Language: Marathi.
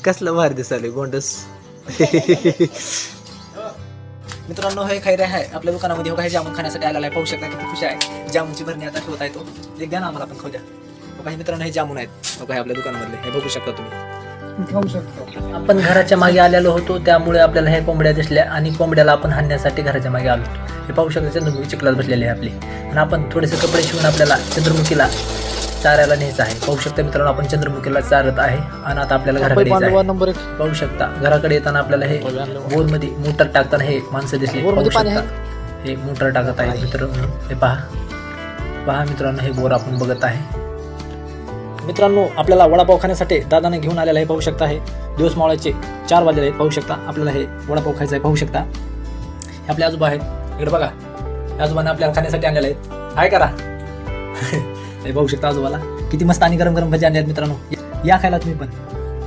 कसलं भारी दिसायले गोंडस. मित्रांनो हे खैरे आहे आपल्या दुकानामध्ये. हो काही जामून खाण्यासाठी आलेला आहे. पाहू शकता किती खुश आहे. जामूनची भरणी आता ठेवत आहे तो. एक द्या ना आम्हाला पण खाऊ द्या. काही मित्रांनो हे जामून आहेत. हो काही आपल्या दुकानामधले हे बघू शकता तुम्ही. खाऊ शकतो. आपण घराच्या मागे आलेलो होतो त्यामुळे आपल्याला हे कोंबड्या दिसल्या आणि कोंबड्याला आपण हाणण्यासाठी घराच्या मागे आलो होतो. हे पाहू शकता चंद्रमुखी चिखलात बसलेली आहे आपली. आणि आपण थोडेसे कपडे शिवून आपल्याला चंद्रमुखीला चारायला न्यायचं आहे. पाहू शकता मित्रांनो आपण चंद्रमुखीला चारत आहे आणि आता आपल्याला घराकडे यायचं आहे. नंबर 1. पाहू शकता घराकडे येताना आपल्याला हे बोरमध्ये मोटर टाकताना हे माणसं दिसले. पाहू बोरमध्ये पाणी शकता हे मोटर टाकत आहे मित्रांनो. हे पहा मित्रांनो हे बोर आपण बघत आहे. मित्रांनो आपल्याला वडापाव खाण्यासाठी दादाने घेऊन आलेला आहे. पाहू शकता हे दिवस मावळाचे 4 वाजलेले आहेत. पाहू शकता आपल्याला हे वडापाव खायचा आहे. पाहू शकता हे आपले आजोबा आहेत. इकडे बघा आजोबाने आपल्याला खाण्यासाठी आणलेले आहेत. हाय करा. हे पाहू शकता आजोबाला किती मस्त आणि गरम गरम भजी आणले आहेत मित्रांनो. या खायला तुम्ही पण.